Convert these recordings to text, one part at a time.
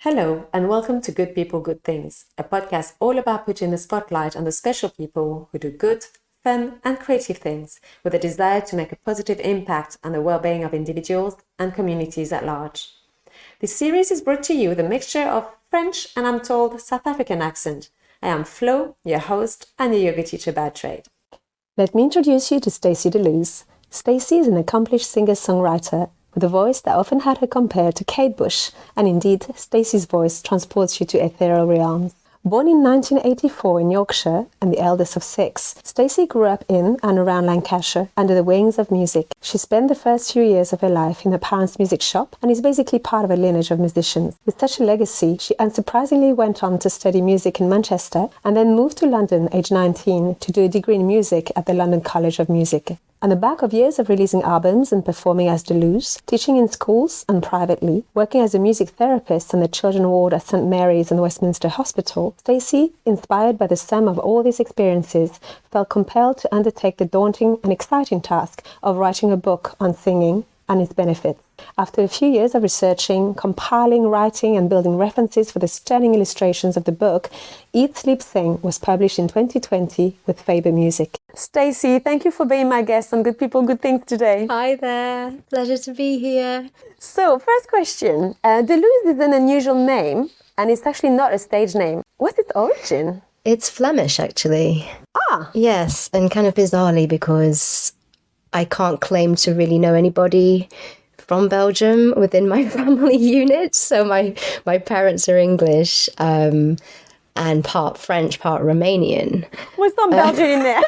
Hello, and welcome to Good People, Good Things, a podcast all about putting the spotlight on the special people who do good, fun, and creative things with a desire to make a positive impact on the well-being of individuals and communities at large. This series is brought to you with a mixture of French and, I'm told, South African accent. I am Flo, your host and a yoga teacher by trade. Let me introduce you to Stacey DeLooze. Stacey is an accomplished singer-songwriter with a voice that often had her compared to Kate Bush, and indeed, Stacey's voice transports you to ethereal realms. Born in 1984 in Yorkshire and the eldest of six, Stacey grew up in and around Lancashire under the wings of music. She spent the first few years of her life in her parents' music shop and is basically part of a lineage of musicians. With such a legacy, she unsurprisingly went on to study music in Manchester and then moved to London aged 19 to do a degree in music at the London College of Music. On the back of years of releasing albums and performing as DeLooze, teaching in schools and privately, working as a music therapist on the children's ward at St Mary's and Westminster Hospital, Stacey, inspired by the sum of all these experiences, felt compelled to undertake the daunting and exciting task of writing a book on singing and its benefits. After a few years of researching, compiling, writing and building references for the stunning illustrations of the book, Eat, Sleep, Sing was published in 2020 with Faber Music. Stacey, thank you for being my guest on Good People, Good Things today. Hi there, pleasure to be here. So, first question. DeLooze is an unusual name and it's actually not a stage name. What's its origin? It's Flemish, actually. Ah! Yes, and kind of bizarrely because I can't claim to really know anybody from Belgium within my family unit. So my parents are English and part French, part Romanian. What's some Belgian in there?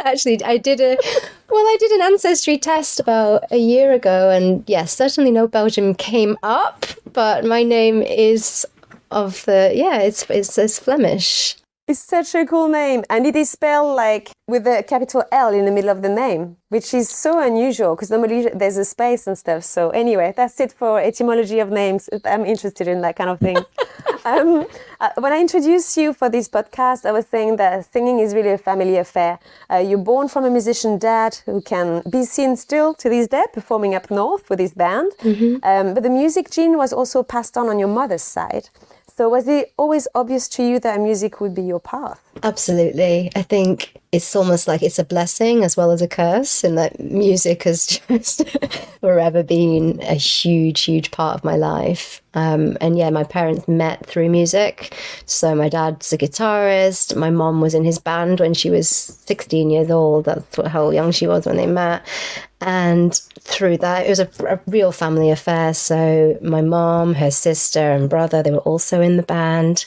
Actually, I did an ancestry test about a year ago, and yes, certainly no Belgium came up, but my name is it's Flemish. It's such a cool name, and it is spelled like with a capital L in the middle of the name, which is so unusual because normally there's a space and stuff. So anyway, that's it for etymology of names. I'm interested in that kind of thing. When I introduced you for this podcast, I was saying that singing is really a family affair. You're born from a musician dad who can be seen still to this day performing up north with his band. Mm-hmm. But the music gene was also passed on your mother's side. So was it always obvious to you that music would be your path? Absolutely. I think it's almost like it's a blessing as well as a curse, in that music has just forever been a huge, huge part of my life. And yeah, my parents met through music. So my dad's a guitarist. My mom was in his band when she was 16 years old. That's how young she was when they met. And through that, it was a real family affair. So my mom, her sister and brother, they were also in the band.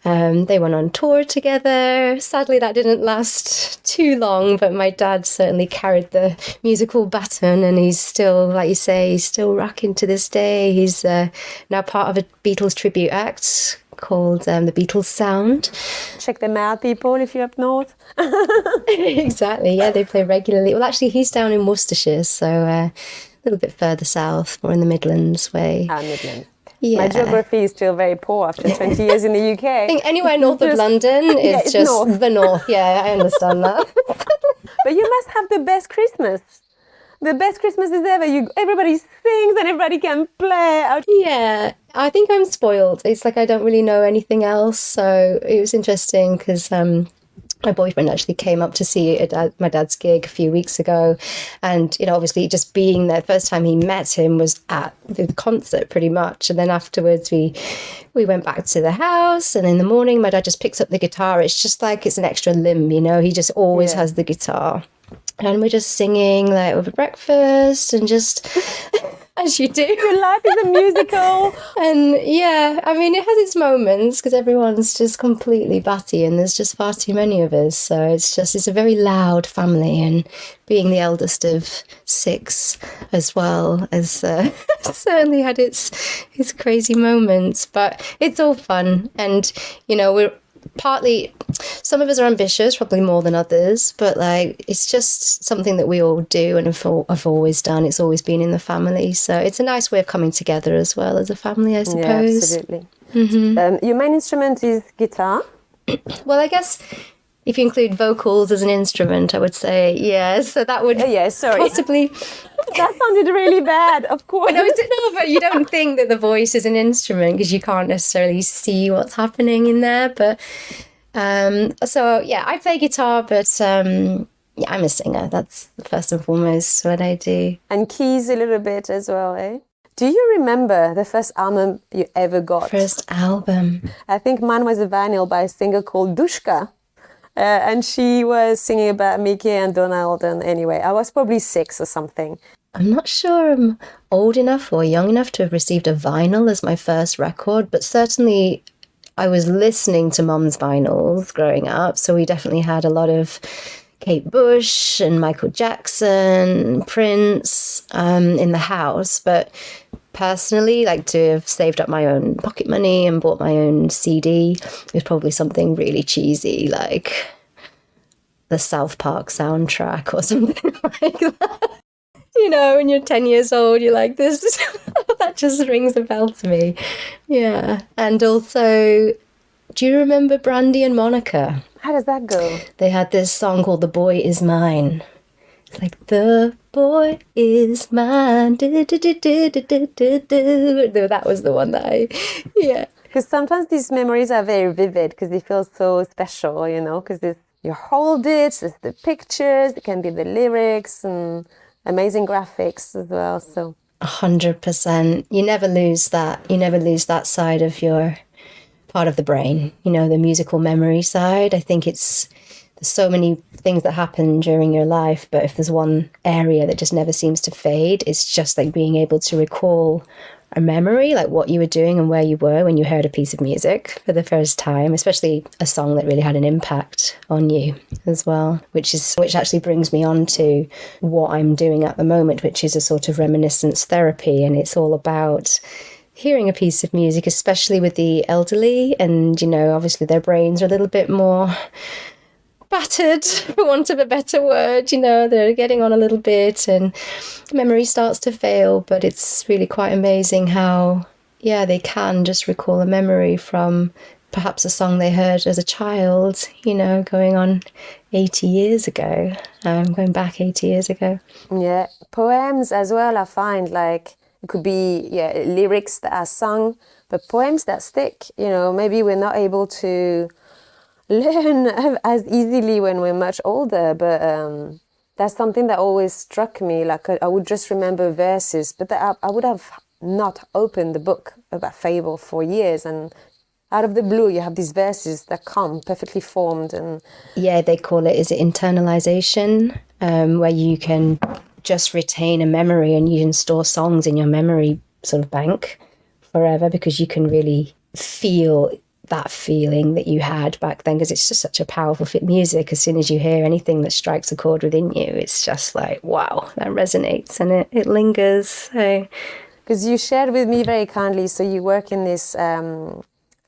They went on tour together. Sadly, that didn't last too long, but my dad certainly carried the musical baton, and he's still, like you say, he's still rocking to this day. He's now part of a Beatles tribute act called the Beatles Sound. Check them out, people, if you're up north. Exactly, yeah, they play regularly. Well, actually, he's down in Worcestershire, so a little bit further south, more in the Midlands way. Midlands. Yeah. My geography is still very poor after 20 years in the UK. I think anywhere north of London is just north. The north. Yeah, I understand that. But you must have the best Christmas. The best Christmases ever. Everybody sings and everybody can play out. Yeah, I think I'm spoiled. It's like I don't really know anything else. So it was interesting because my boyfriend actually came up to see my dad's gig a few weeks ago. And, obviously just being there, the first time he met him was at the concert pretty much. And then afterwards we went back to the house, and in the morning my dad just picks up the guitar. It's just like it's an extra limb, he just always has the guitar. And we're just singing like over breakfast and just as you do. Your life is a musical. And yeah, I mean, it has its moments because everyone's just completely batty and there's just far too many of us. So it's a very loud family, and being the eldest of six as well as certainly had its crazy moments. But it's all fun. And, we're partly, some of us are ambitious, probably more than others, but like it's just something that we all do and have always done. It's always been in the family, so it's a nice way of coming together as well as a family, I suppose. Yeah, absolutely. Mm-hmm. Your main instrument is guitar. Well, I guess If you include vocals as an instrument, I would say yes. So that would possibly... That sounded really bad, of course. No, but you don't think that the voice is an instrument because you can't necessarily see what's happening in there. But so, yeah, I play guitar, but yeah, I'm a singer. That's first and foremost what I do. And keys a little bit as well, eh? Do you remember the first album you ever got? First album? I think mine was a vinyl by a singer called Dushka. And she was singing about Mickey and Donald. And anyway, I was probably 6 or something. I'm not sure I'm old enough or young enough to have received a vinyl as my first record, but certainly I was listening to Mum's vinyls growing up. So we definitely had a lot of Kate Bush and Michael Jackson, Prince in the house. But personally, like to have saved up my own pocket money and bought my own CD was probably something really cheesy, like the South Park soundtrack or something like that. You know, when you're 10 years old, you're like, this is that just rings a bell to me. Yeah. And also, do you remember Brandy and Monica? How does that go? They had this song called The Boy Is Mine. It's like, the boy is mine. Do, do, do, do, do, do, do, do. That was the one that yeah. Because sometimes these memories are very vivid because they feel so special, you know, because you hold it, there's the pictures, it can be the lyrics and amazing graphics as well. So 100%. You never lose that. You never lose that side of your part of the brain, you know, the musical memory side. I think there's so many things that happen during your life, but if there's one area that just never seems to fade, it's just like being able to recall a memory, like what you were doing and where you were when you heard a piece of music for the first time, especially a song that really had an impact on you as well, which actually brings me on to what I'm doing at the moment, which is a sort of reminiscence therapy. And it's all about hearing a piece of music, especially with the elderly. And, you know, obviously their brains are a little bit more battered, for want of a better word, you know, they're getting on a little bit and memory starts to fail, but it's really quite amazing how, yeah, they can just recall a memory from perhaps a song they heard as a child, you know, going on 80 years ago, going back 80 years ago. Yeah, poems as well, I find, like, it could be, lyrics that are sung, but poems that stick, you know, maybe we're not able to learn as easily when we're much older, but that's something that always struck me. Like I would just remember verses, but I would have not opened the book about fable for years, and out of the blue you have these verses that come perfectly formed. And yeah, they call it, is it internalization, where you can just retain a memory and you can store songs in your memory sort of bank forever, because you can really feel that feeling that you had back then, because it's just such a powerful fit music. As soon as you hear anything that strikes a chord within you, it's just like, wow, that resonates and it lingers. So, because you shared with me very kindly, so you work in this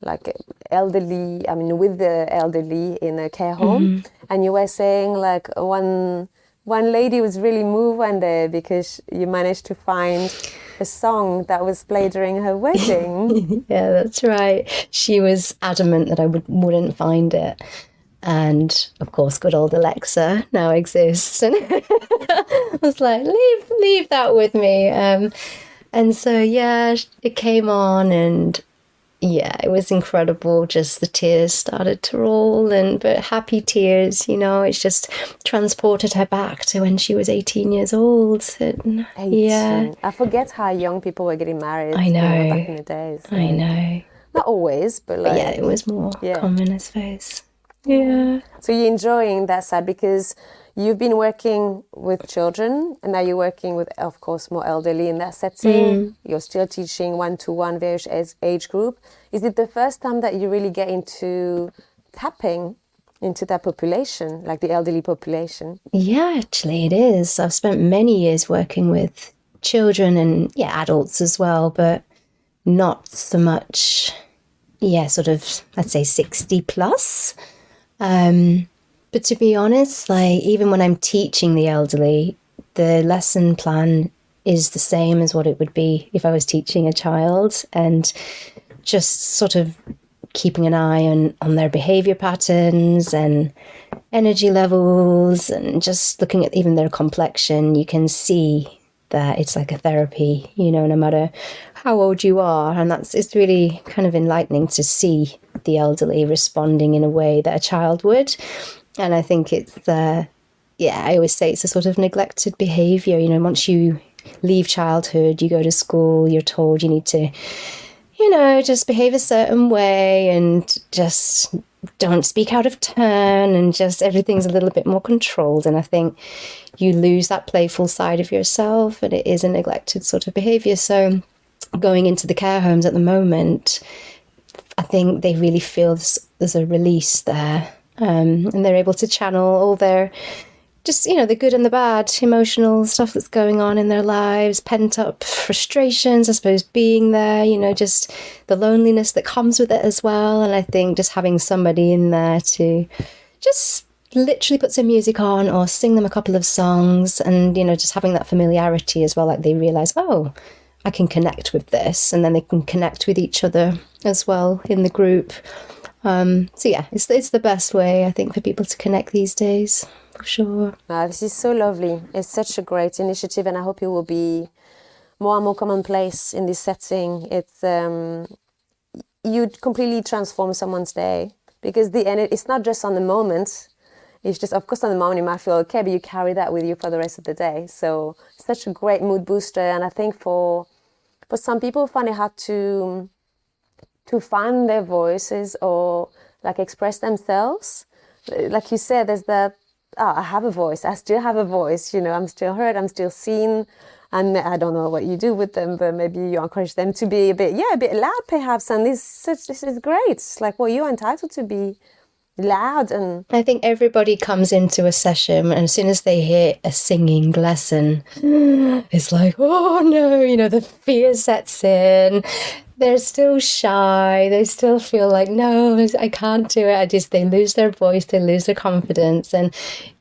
like elderly, I mean with the elderly in a care home, and you were saying like one lady was really moved one day because you managed to find a song that was played during her wedding. Yeah, that's right. She was adamant that I wouldn't find it. And of course, good old Alexa now exists. And I was like, leave that with me. And so, yeah, it came on and yeah, it was incredible. Just the tears started to roll, but happy tears, you know, it's just transported her back to when she was 18 years old. And, 18. yeah. I forget how young people were getting married. I know. You know, back in the days. I know. Not always, but like... But yeah, it was more common, I suppose. Yeah. So you're enjoying that side because you've been working with children and now you're working with, of course, more elderly in that setting. You're still teaching one-to-one various age group. Is it the first time that you really get into tapping into that population, like the elderly population? Yeah, actually it is. I've spent many years working with children and, adults as well, but not so much, sort of, let's say 60 plus. But to be honest, like even when I'm teaching the elderly, the lesson plan is the same as what it would be if I was teaching a child, and just sort of keeping an eye on their behavior patterns and energy levels, and just looking at even their complexion, you can see that it's like a therapy, no matter how old you are. And it's really kind of enlightening to see the elderly responding in a way that a child would. And I think it's, I always say it's a sort of neglected behavior. Once you leave childhood, you go to school, you're told you need to, just behave a certain way and just don't speak out of turn, and just everything's a little bit more controlled. And I think you lose that playful side of yourself, and it is a neglected sort of behavior. So going into the care homes at the moment, I think they really feel there's a release there, and they're able to channel all their just, the good and the bad emotional stuff that's going on in their lives, pent up frustrations, I suppose, being there, just the loneliness that comes with it as well. And I think just having somebody in there to just literally put some music on or sing them a couple of songs, and, just having that familiarity as well, like they realise, oh, I can connect with this, and then they can connect with each other as well in the group. It's the best way, I think, for people to connect these days, for sure. This is so lovely. It's such a great initiative, and I hope it will be more and more commonplace in this setting. It's you completely transform someone's day, because it's not just on the moment. It's just, of course, on the moment you might feel okay, but you carry that with you for the rest of the day. So it's such a great mood booster, and I think for some people find it hard to find their voices or like express themselves. Like you said, there's that, I have a voice, I still have a voice, I'm still heard, I'm still seen. And I don't know what you do with them, but maybe you encourage them to be a bit loud perhaps. And this is great. It's like, well, you're entitled to be loud. And I think everybody comes into a session, and as soon as they hear a singing lesson, it's like, oh no, the fear sets in. They're still shy. They still feel like, no, I can't do it. They lose their voice. They lose their confidence. And,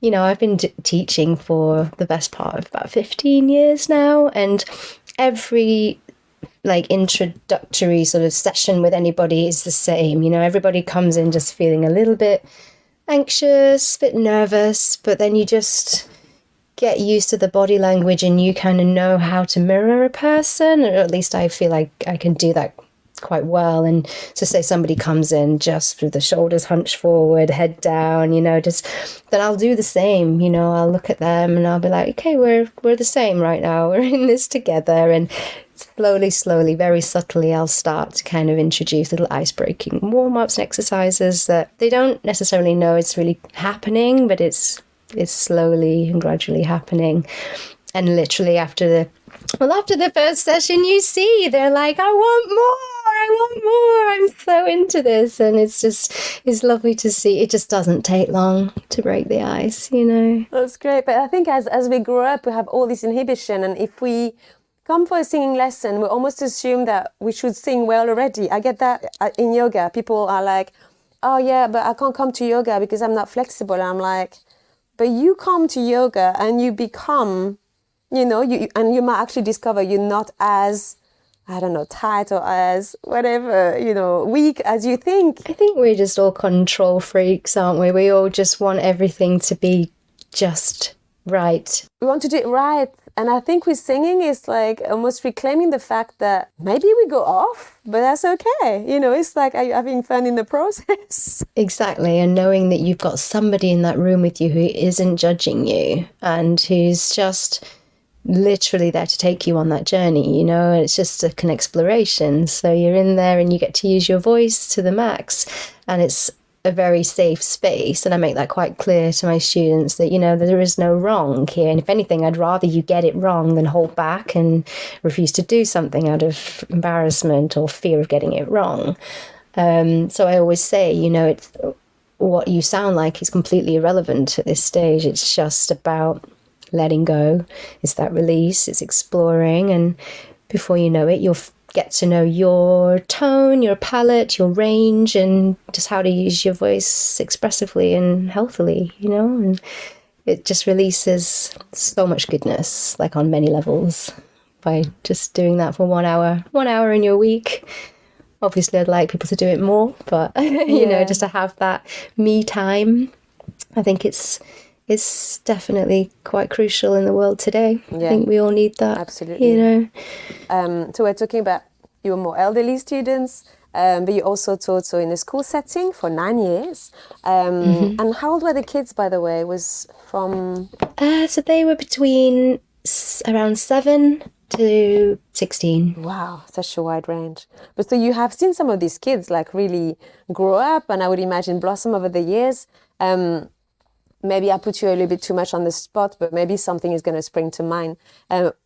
I've been teaching for the best part of about 15 years now. And every introductory sort of session with anybody is the same. Everybody comes in just feeling a little bit anxious, a bit nervous, but then you just get used to the body language, and you kind of know how to mirror a person, or at least I feel like I can do that quite well. And so say somebody comes in just with the shoulders hunched forward, head down, then I'll do the same. I'll look at them and I'll be like, okay, we're the same right now, we're in this together. And slowly, very subtly, I'll start to kind of introduce little ice-breaking warm-ups and exercises that they don't necessarily know it's really happening, but it's slowly and gradually happening. And literally after the first session, you see they're like, I want more, I'm so into this. And it's lovely to see. It just doesn't take long to break the ice, That's great. But I think as we grow up, we have all this inhibition, and if we come for a singing lesson, we almost assume that we should sing well already. I get that in yoga. People are like, oh yeah, but I can't come to yoga because I'm not flexible. And I'm like, but you come to yoga and you become, and you might actually discover you're not as, I don't know, tight or as whatever, weak as you think. I think we're just all control freaks, aren't we? We all just want everything to be just right. We want to do it right. And I think with singing, it's like almost reclaiming the fact that maybe we go off, but that's okay. It's like, are you having fun in the process? Exactly. And knowing that you've got somebody in that room with you who isn't judging you, and who's just literally there to take you on that journey, it's just an exploration. So you're in there and you get to use your voice to the max, and it's a very safe space. And I make that quite clear to my students that, there is no wrong here. And if anything, I'd rather you get it wrong than hold back and refuse to do something out of embarrassment or fear of getting it wrong. So I always say, it's what you sound like is completely irrelevant at this stage. It's just about letting go. It's that release, it's exploring. And before you know it, you'll get to know your tone, your palette, your range, and just how to use your voice expressively and healthily, and it just releases so much goodness, like on many levels, by just doing that for 1 hour in your week, Obviously, I'd like people to do it more, but you know, just to have that me time, I think it's definitely quite crucial in the world today. I think we all need that. Absolutely. You know. So we're talking about your more elderly students, but you also taught in a school setting for 9 years. And how old were the kids, by the way? Was from... So they were between around 7 to 16. Wow, such a wide range. But so you have seen some of these kids like really grow up, and I would imagine blossom over the years. Maybe I put you a little bit too much on the spot, but maybe something is going to spring to mind.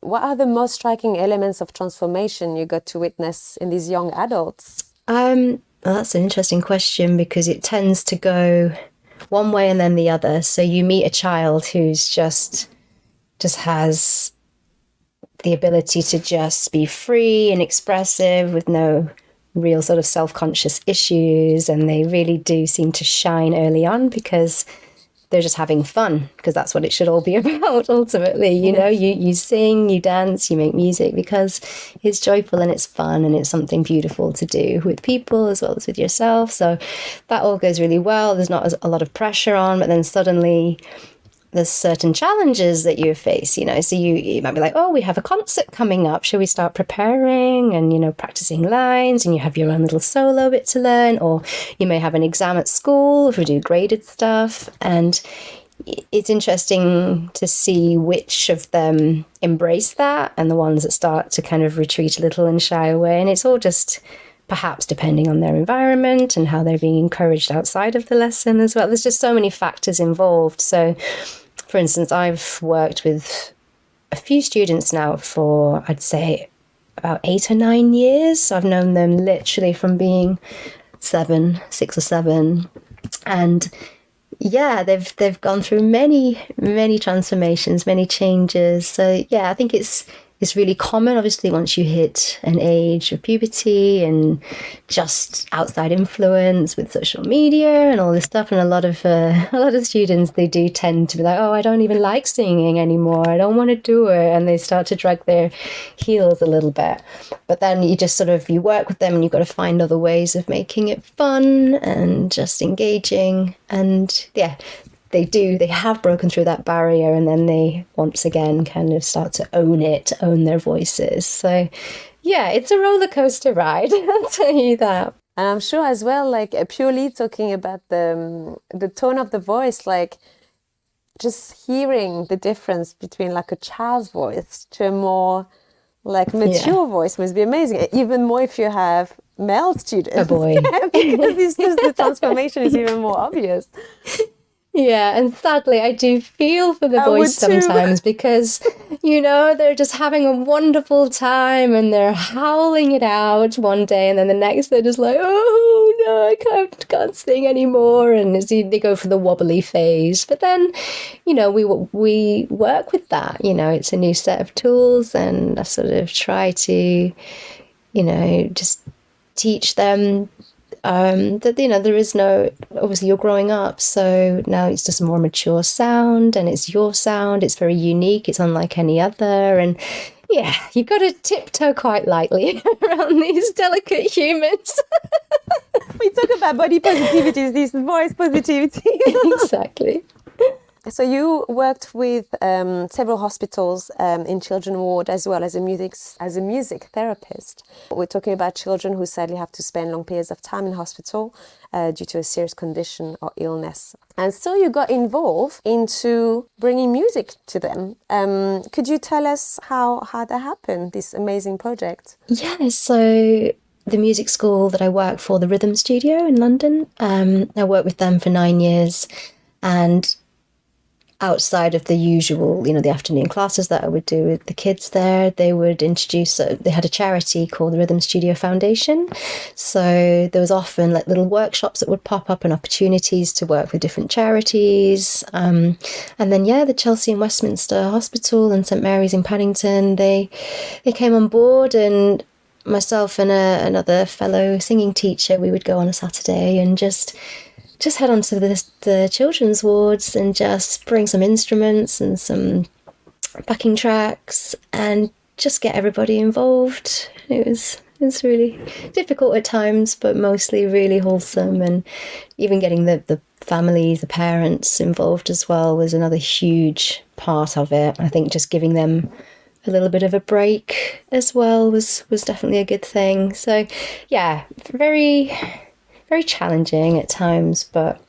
What are the most striking elements of transformation you got to witness in these young adults? Well, that's an interesting question, because it tends to go one way and then the other. So you meet a child who's just has the ability to just be free and expressive with no real sort of self-conscious issues, and they really do seem to shine early on because they're just having fun, because that's what it should all be about ultimately. You know, you sing, you dance, you make music because it's joyful and it's fun and it's something beautiful to do with people as well as with yourself. So that all goes really well. There's not a lot of pressure on, but then suddenly there's certain challenges that you face, you know. So you might be like, oh, we have a concert coming up. Shall we start preparing and, you know, practicing lines, and you have your own little solo bit to learn, or you may have an exam at school if we do graded stuff. And it's interesting to see which of them embrace that and the ones that start to kind of retreat a little and shy away. And it's all just perhaps depending on their environment and how they're being encouraged outside of the lesson as well. There's just so many factors involved. So, for instance, I've worked with a few students now for, I'd say, about 8 or 9 years. So I've known them literally from being 6 or 7. And yeah, they've gone through many transformations, many changes. So yeah, I think it's really common, obviously, once you hit an age of puberty and just outside influence with social media and all this stuff. And a lot of students, they do tend to be like, oh, I don't even like singing anymore. I don't want to do it. And they start to drag their heels a little bit. But then you just you work with them, and you've got to find other ways of making it fun and just engaging. And yeah, they have broken through that barrier, and then they once again kind of start to own their voices. So yeah, it's a roller coaster ride, I'll tell you that. And I'm sure as well, like purely talking about the tone of the voice, like just hearing the difference between like a child's voice to a more like mature voice must be amazing. Even more if you have male students. A boy. Because it's just the transformation is even more obvious. Yeah, and sadly, I do feel for the boys sometimes because, you know, they're just having a wonderful time and they're howling it out one day, and then the next they're just like, oh no, I can't sing anymore, and they go for the wobbly phase. But then, you know, we work with that. You know, it's a new set of tools, and I sort of try to, you know, just teach them that, you know, there is no, obviously you're growing up, so now it's just a more mature sound, and it's your sound, it's very unique, it's unlike any other, and yeah, you've got to tiptoe quite lightly around these delicate humans. We talk about body positivity, is this voice positivity. Exactly. So you worked with several hospitals in children's ward as well as a music therapist. We're talking about children who sadly have to spend long periods of time in hospital due to a serious condition or illness. And so you got involved into bringing music to them. Could you tell us how that happened, this amazing project? Yeah, so the music school that I work for, the Rhythm Studio in London, I worked with them for 9 years, and outside of the usual, you know, the afternoon classes that I would do with the kids there, they would introduce, they had a charity called the Rhythm Studio Foundation. So there was often like little workshops that would pop up and opportunities to work with different charities. And then, yeah, the Chelsea and Westminster Hospital and St Mary's in Paddington, they came on board, and myself and another fellow singing teacher, we would go on a Saturday and just head on to the children's wards and just bring some instruments and some backing tracks and just get everybody involved. It was it's really difficult at times, but mostly really wholesome. And even getting the family, the parents involved as well was another huge part of it. I think just giving them a little bit of a break as well was definitely a good thing. So yeah, very, very challenging at times, but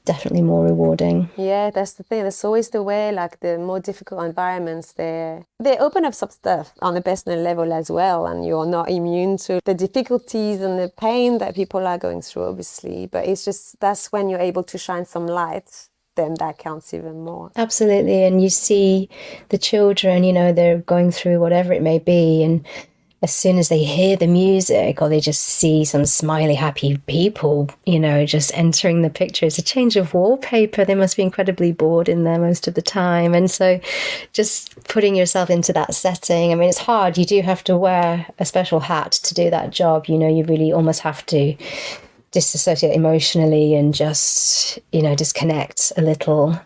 definitely more rewarding. Yeah, that's the thing. That's always the way, like the more difficult environments, they open up some stuff on a personal level as well, and you're not immune to the difficulties and the pain that people are going through, obviously. But it's just, that's when you're able to shine some light, then that counts even more. Absolutely. And you see the children, they're going through whatever it may be, and as soon as they hear the music or they just see some smiley, happy people, just entering the picture, it's a change of wallpaper. They must be incredibly bored in there most of the time. And so just putting yourself into that setting, I mean, it's hard. You do have to wear a special hat to do that job. You really almost have to disassociate emotionally and just disconnect a little,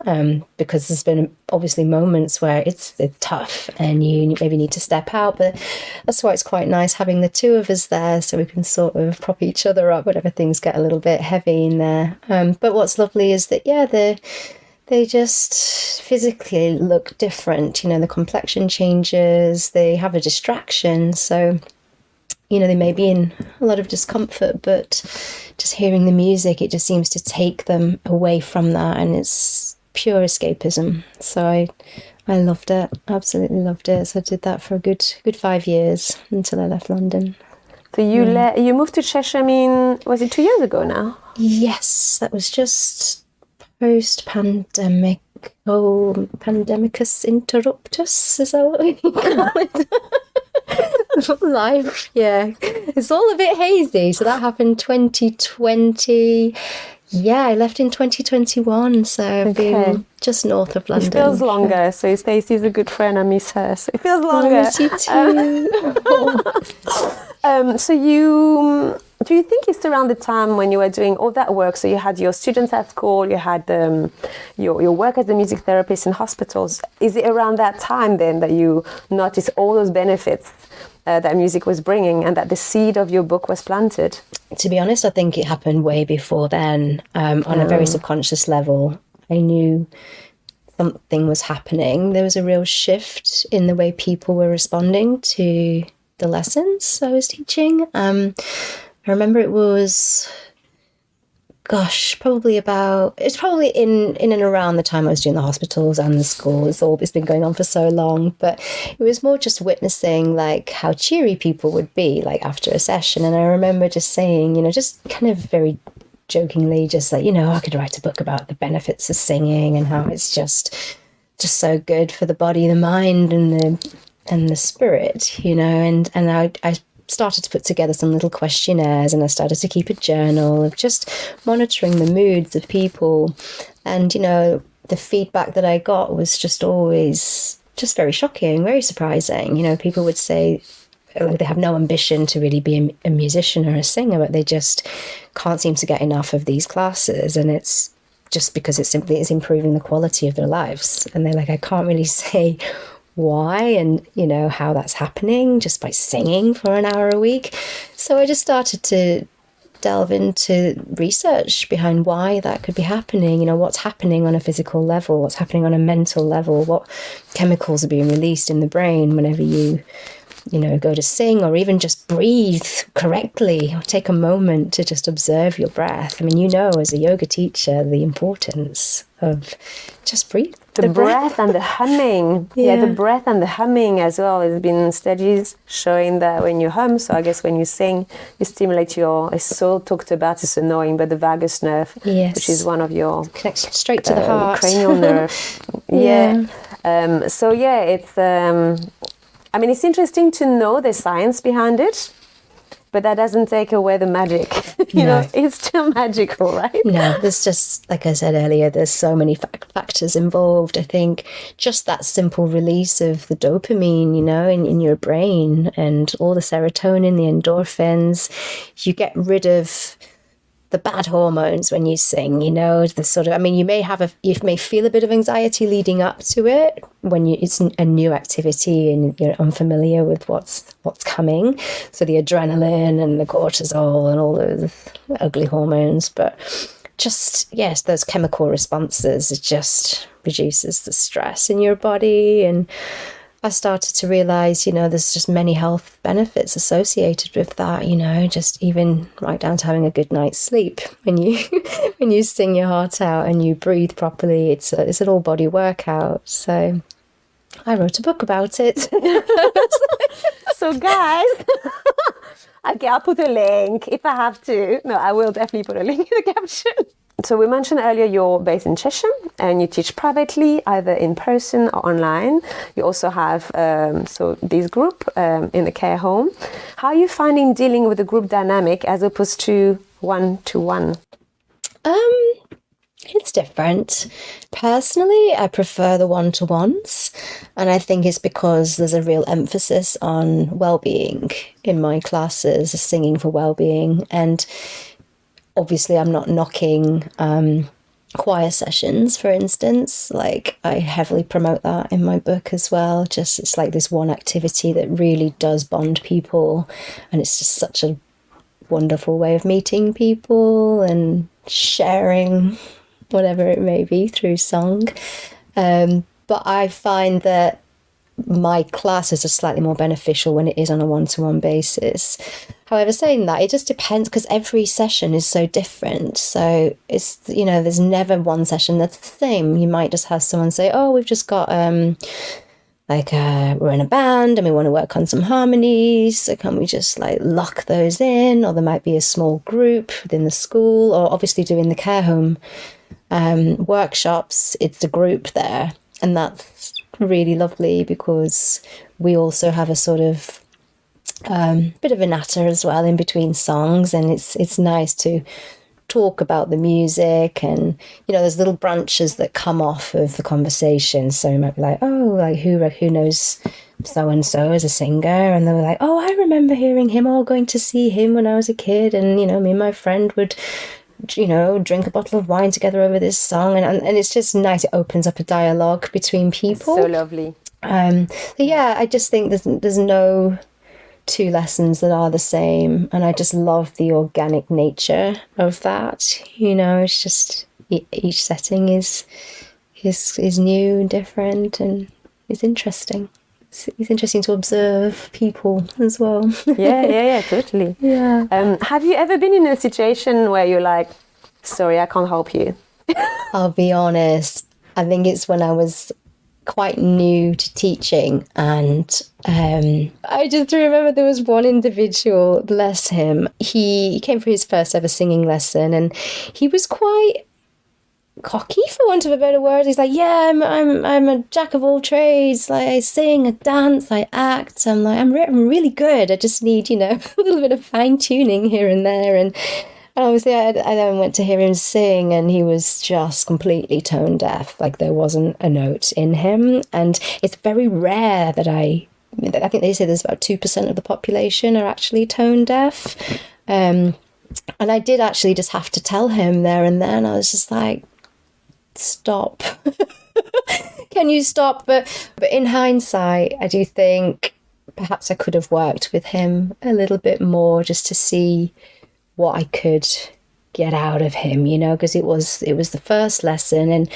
because there's been obviously moments where it's tough and you maybe need to step out, but that's why it's quite nice having the two of us there, so we can sort of prop each other up whenever things get a little bit heavy in there. But what's lovely is that they just physically look different. The complexion changes, they have a distraction, so they may be in a lot of discomfort, but just hearing the music, it just seems to take them away from that, and it's pure escapism. So I loved it, absolutely loved it. So I did that for a good 5 years until I left London. So you moved to Chesham was it 2 years ago now? Yes, that was just post-pandemic. Oh, pandemicus interruptus, is that what we call it? Life, yeah. It's all a bit hazy. So that happened 2020. Yeah, I left in 2021, so I've been just north of London. It feels longer. So Stacey's a good friend. I miss her. So it feels longer. I miss you too. So do you think it's around the time when you were doing all that work? So you had your students at school, you had your work as a music therapist in hospitals. Is it around that time then that you noticed all those benefits that music was bringing, and that the seed of your book was planted? To be honest, I think it happened way before then. On a very subconscious level, I knew something was happening. There was a real shift in the way people were responding to the lessons I was teaching. I remember it was, probably in and around the time I was doing the hospitals and the school. It's been going on for so long, but it was more just witnessing like how cheery people would be like after a session. And I remember just saying, just kind of very jokingly, just like, I could write a book about the benefits of singing and how it's just so good for the body, the mind, and the spirit, and I started to put together some little questionnaires, and I started to keep a journal of just monitoring the moods of people. And, the feedback that I got was just always just very shocking, very surprising. People would say like they have no ambition to really be a musician or a singer, but they just can't seem to get enough of these classes. And it's just because it's improving the quality of their lives. And they're like, I can't really say why and how that's happening just by singing for an hour a week. So I just started to delve into research behind why that could be happening. What's happening on a physical level, what's happening on a mental level, what chemicals are being released in the brain whenever you go to sing, or even just breathe correctly, or take a moment to just observe your breath. I mean, as a yoga teacher, the importance of just breathe. The breath and the humming. Yeah, the breath and the humming as well. There's been studies showing that when you hum, so I guess when you sing, you stimulate it's so talked about, it's annoying, but the vagus nerve, which is one of your... Connects straight to the heart. Cranial nerve. It's... I mean, it's interesting to know the science behind it, but that doesn't take away the magic. It's still magical, right? No, there's just, like I said earlier, there's so many factors involved. I think just that simple release of the dopamine, in your brain, and all the serotonin, the endorphins, you get rid of the bad hormones when you sing, you know, the sort of, I mean, you may feel a bit of anxiety leading up to it when it's a new activity and you're unfamiliar with what's coming. So the adrenaline and the cortisol and all those ugly hormones, but just, yes, those chemical responses, it just reduces the stress in your body. And I started to realize, you know, there's just many health benefits associated with that, you know, just even right down to having a good night's sleep when you when you sing your heart out and you breathe properly. It's an all body workout. So I wrote a book about it. So guys, okay, I'll put a link if I have to. No, I will definitely put a link in the caption. So we mentioned earlier you're based in Chesham and you teach privately, either in person or online. You also have this group in the care home. How are you finding dealing with the group dynamic as opposed to one-to-one? It's different. Personally, I prefer the one-to-ones, and I think it's because there's a real emphasis on well-being in my classes, singing for well-being. And obviously I'm not knocking choir sessions, for instance. Like, I heavily promote that in my book as well. Just, it's like this one activity that really does bond people, and it's just such a wonderful way of meeting people and sharing whatever it may be through song. But I find that my classes are slightly more beneficial when it is on a one-to-one basis. However, saying that, it just depends, because every session is so different. So it's, you know, there's never one session that's the same. You might just have someone say, oh, we've just got we're in a band and we want to work on some harmonies, so can we just like lock those in? Or there might be a small group within the school, or obviously doing the care home workshops, it's a group there, and that's really lovely because we also have a sort of bit of a natter as well in between songs, and it's nice to talk about the music. And, you know, there's little branches that come off of the conversation, so you might be like, oh, like who knows so and so as a singer, and they were like, oh, I remember hearing him, or going to see him when I was a kid, and, you know, me and my friend would, you know, drink a bottle of wine together over this song, and it's just nice. It opens up a dialogue between people. So lovely. So yeah, I just think there's no two lessons that are the same, and I just love the organic nature of that. You know, it's just each setting is new and different, and it's interesting. It's interesting to observe people as well. Yeah, totally. Yeah. Have you ever been in a situation where you're like, sorry, I can't help you? I'll be honest, I think it's when I was quite new to teaching, and I just remember there was one individual, bless him, he came for his first ever singing lesson, and he was quite cocky, for want of a better word. He's like, yeah, I'm a jack of all trades. Like, I sing, I dance, I act. I'm like, I'm really good. I just need, you know, a little bit of fine tuning here and there. And obviously I then went to hear him sing, and he was just completely tone deaf. Like, there wasn't a note in him. And it's very rare that I think they say there's about 2% of the population are actually tone deaf. And I did actually just have to tell him there and then. I was just like, stop. Can you stop? But in hindsight, I do think perhaps I could have worked with him a little bit more, just to see what I could get out of him, you know, because it was the first lesson, and,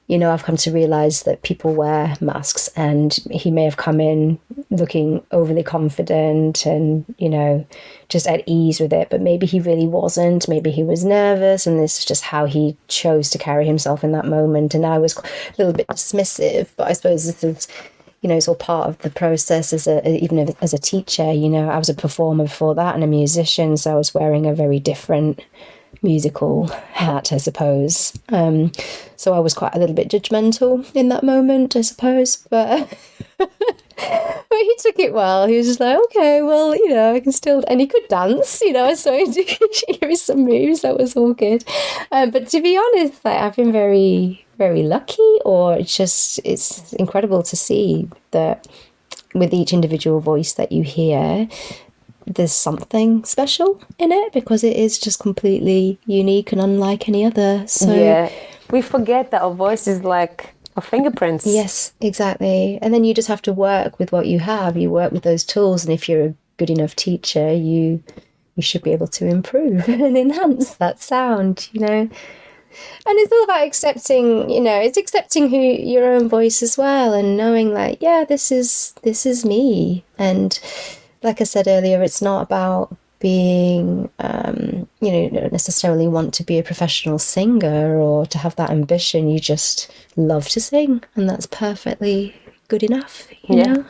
you know, I've come to realize that people wear masks, and he may have come in looking overly confident and, you know, just at ease with it, but maybe he really wasn't. Maybe he was nervous, and this is just how he chose to carry himself in that moment. And I was a little bit dismissive, but I suppose this is, you know, it's all part of the process even as a teacher. You know, I was a performer before that and a musician, so I was wearing a very different musical hat, I suppose. So I was quite a little bit judgmental in that moment, I suppose, but but he took it well. He was just like, okay, well, you know, I can still, and he could dance, you know, so here is some moves. That was all good. But to be honest, like, I've been very, very lucky, or it's incredible to see that with each individual voice that you hear, there's something special in it because it is just completely unique and unlike any other. So Yeah, we forget that our voice is like our fingerprints. yes, exactly. And then you just have to work with what you have. You work with those tools, and if you're a good enough teacher, you should be able to improve and enhance that sound, you know. And it's all about accepting, you know, it's accepting who your own voice as well, and knowing like, yeah, this is me. And like I said earlier, it's not about being, you don't necessarily want to be a professional singer or to have that ambition. You just love to sing, and that's perfectly good enough, you know?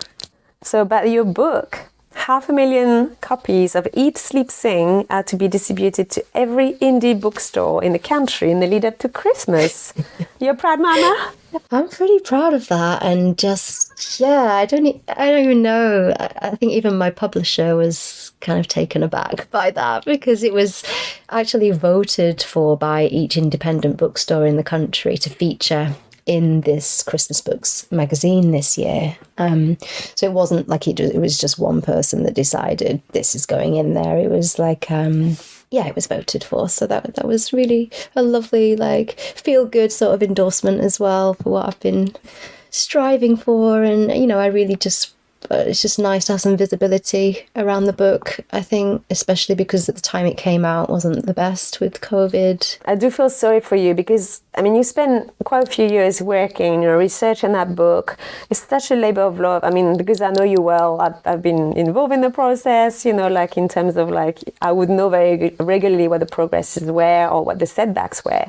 So about your book, 500,000 copies of Eat, Sleep, Sing are to be distributed to every indie bookstore in the country in the lead up to Christmas. You're proud, Mama? I'm pretty proud of that, and just I don't even know. I think even my publisher was kind of taken aback by that, because it was actually voted for by each independent bookstore in the country to feature in this Christmas Books magazine this year. So it wasn't like it was just one person that decided this is going in there. It was like, it was voted for. So that was really a lovely, like, feel good sort of endorsement as well for what I've been striving for. And, you know, I really just, it's just nice to have some visibility around the book, I think, especially because at the time it came out wasn't the best with COVID. I do feel sorry for you because, I mean, you spent quite a few years working, researching that book. It's such a labor of love. I mean, because I know you well, I've been involved in the process, like in terms of like, I would know very regularly what the progresses were or what the setbacks were.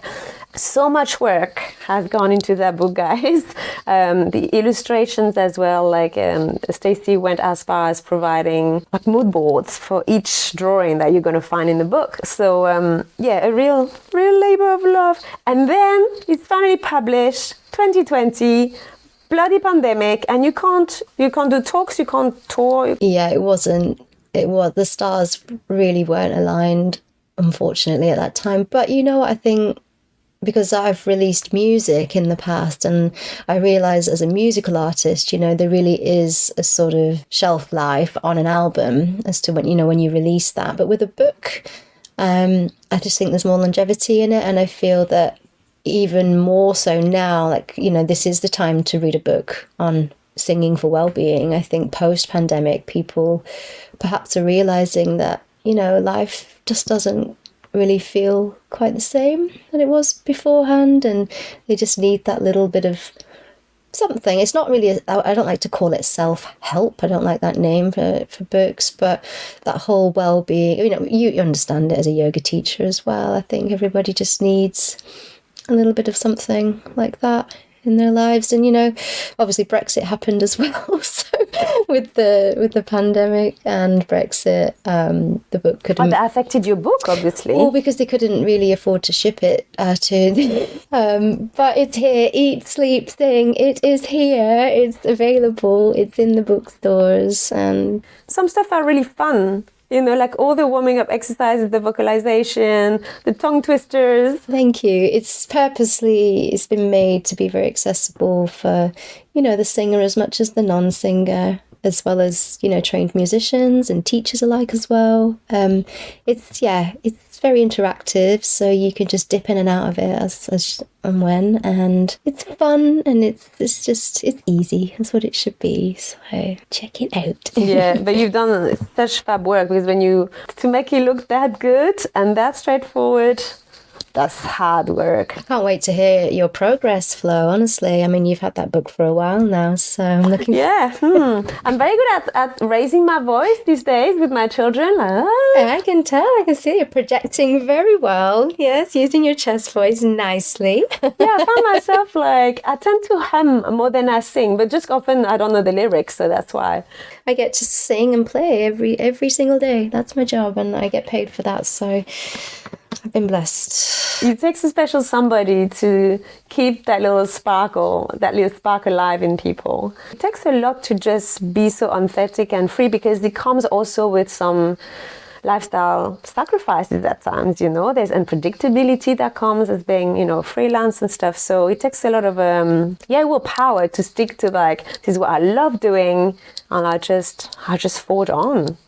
So much work has gone into that book, guys. The illustrations as well, like Stacey went as far as providing like mood boards for each drawing that you're going to find in the book. So a real labor of love. And then it's finally published, 2020, bloody pandemic, and you can't do talks, you can't tour. Yeah, the stars really weren't aligned, unfortunately, at that time. But you know what, I think, because I've released music in the past, and I realise as a musical artist, there really is a sort of shelf life on an album as to when you release that. But with a book, I just think there's more longevity in it, and I feel that even more so now, like, this is the time to read a book on singing for well-being. I think post-pandemic, people perhaps are realising that, life just doesn't really feel quite the same than it was beforehand, and they just need that little bit of something. It's not really I don't like to call it self-help. I don't like that name for books, but that whole well-being, you understand it as a yoga teacher as well. I think everybody just needs a little bit of something like that in their lives. And obviously Brexit happened as well, so with the pandemic and Brexit, the book couldn't. But that affected your book, obviously. Well, because they couldn't really afford to ship it but it's here. Eat, Sleep, Sing. It is here. It's available. It's in the bookstores, and some stuff are really fun. Like all the warming up exercises, the vocalization, the tongue twisters. Thank you. It's been made to be very accessible for, the singer as much as the non-singer, as well as, trained musicians and teachers alike as well. It's very interactive, so you can just dip in and out of it as and when, and it's fun, and it's easy. That's what it should be. So check it out. Yeah, but you've done such fab work, because to make it look that good and that straightforward, that's hard work. I can't wait to hear your progress, Flo, honestly. I mean, you've had that book for a while now, so I'm looking... Yeah, I'm very good at raising my voice these days with my children. I can tell, I can see you're projecting very well. Yes, using your chest voice nicely. Yeah, I found myself I tend to hum more than I sing, but just often I don't know the lyrics, so that's why. I get to sing and play every single day. That's my job, and I get paid for that, so... I've been blessed. It takes a special somebody to keep that little spark alive in people. It takes a lot to just be so authentic and free, because it comes also with some lifestyle sacrifices at times, There's unpredictability that comes as being, freelance and stuff. So it takes a lot of, willpower to stick to this is what I love doing, and I just forge on.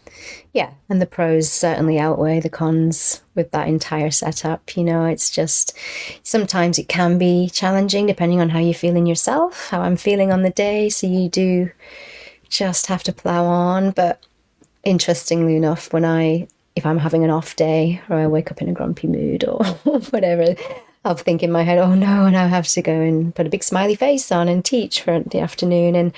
Yeah, and the pros certainly outweigh the cons with that entire setup. You know, it's just sometimes it can be challenging depending on how you're feeling yourself, how I'm feeling on the day. So you do just have to plow on. But interestingly enough, if I'm having an off day or I wake up in a grumpy mood or whatever, I'll think in my head, oh no, and I have to go and put a big smiley face on and teach for the afternoon. And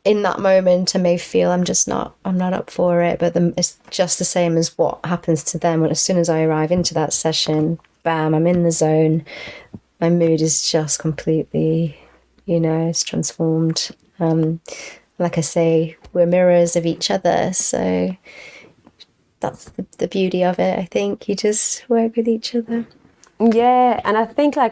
in that moment, I may feel I'm not up for it, but it's just the same as what happens to them. As soon as I arrive into that session, bam, I'm in the zone. My mood is just completely, it's transformed. Like I say, we're mirrors of each other. So that's the beauty of it, I think. You just work with each other. Yeah, and I think I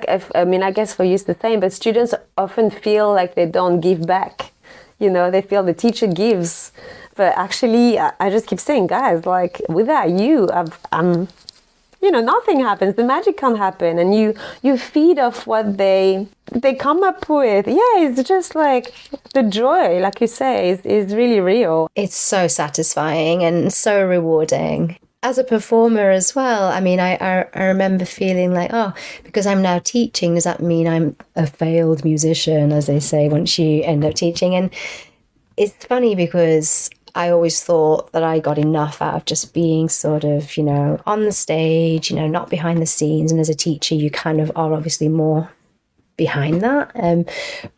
guess for you it's the same, but students often feel like they don't give back. They feel the teacher gives, but actually I just keep saying, guys, like without you, nothing happens. The magic can't happen, and you feed off what they come up with. Yeah, it's just like the joy, like you say, is really real. It's so satisfying and so rewarding. As a performer as well, I mean, I remember feeling like, oh, because I'm now teaching, does that mean I'm a failed musician, as they say, once you end up teaching? And it's funny because I always thought that I got enough out of just being sort of, on the stage, not behind the scenes. And as a teacher, you kind of are obviously more behind that.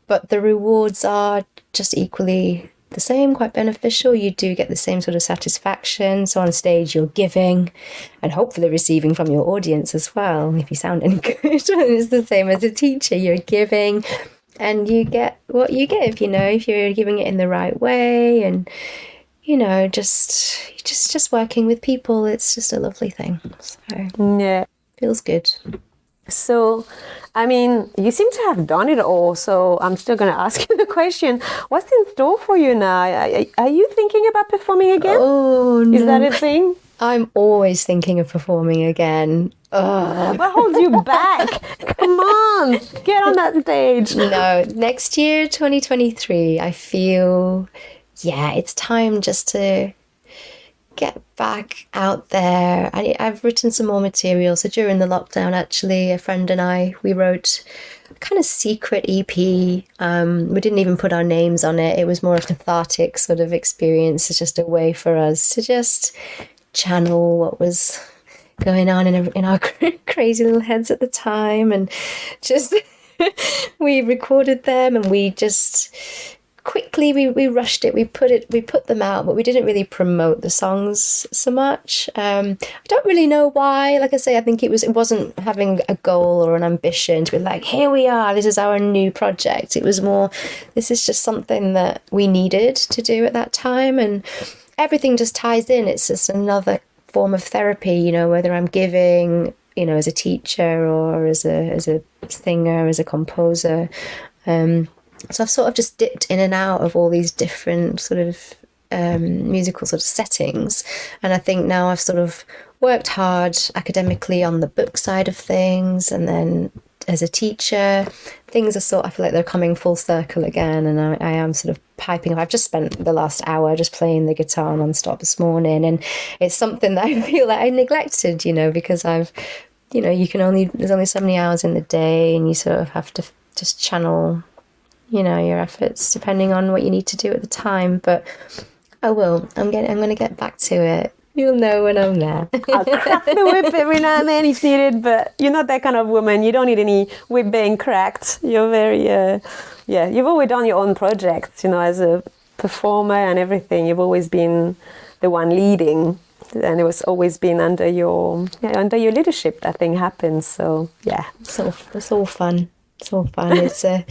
But the rewards are just equally the same, quite beneficial. You do get the same sort of satisfaction. So on stage, you're giving and hopefully receiving from your audience as well, if you sound any good. It's the same as a teacher. You're giving and you get what you give, if you're giving it in the right way. And, just working with people, it's just a lovely thing. So yeah, feels good. So, I mean, you seem to have done it all, so I'm still going to ask you the question. What's in store for you now? Are you thinking about performing again? Oh, no. Is that a thing? I'm always thinking of performing again. What holds you back? Come on, get on that stage. No, next year, 2023, I feel, it's time just to get back out there. I've written some more material. So during the lockdown, actually, a friend and I, we wrote a kind of secret EP. We didn't even put our names on it. It was more a cathartic sort of experience. It's just a way for us to just channel what was going on in our crazy little heads at the time. And just we recorded them and we just quickly we rushed it. We put them out, but we didn't really promote the songs so much. I don't really know why. Like I say, I think it wasn't having a goal or an ambition to be like, here we are, this is our new project. It was more, this is just something that we needed to do at that time, and everything just ties in. It's just another form of therapy, whether I'm giving, as a teacher or as a singer, as a composer. So I've sort of just dipped in and out of all these different sort of musical sort of settings. And I think now I've sort of worked hard academically on the book side of things. And then as a teacher, things are I feel like they're coming full circle again. And I am sort of piping up. I've just spent the last hour just playing the guitar non-stop this morning. And it's something that I feel like I neglected, because I've, there's only so many hours in the day, and you sort of have to just channel your efforts depending on what you need to do at the time. But I will. I'm going to get back to it. You'll know when I'm there. I'll crack the whip every now and then if needed, but you're not that kind of woman. You don't need any whip being cracked. You're very, you've always done your own projects, as a performer and everything. You've always been the one leading, and it was always been under your leadership that thing happens. So, yeah. So it's all fun. It's all fun. It's a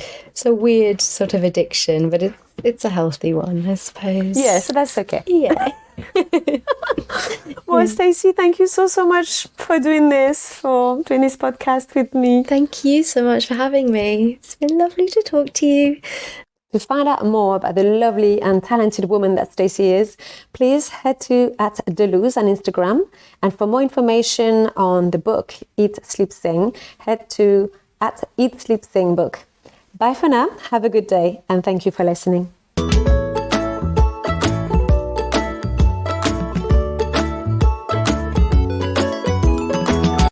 weird sort of addiction, but it's a healthy one, I suppose. Yeah, so that's okay. Yeah. Well, Stacey, thank you so much for doing this podcast with me. Thank you so much for having me. It's been lovely to talk to you. To find out more about the lovely and talented woman that Stacey is, please head to @DeLooze on Instagram. And for more information on the book, Eat, Sleep, Sing, head to @Eat, Sleep, Sing book. Bye for now, have a good day, and thank you for listening.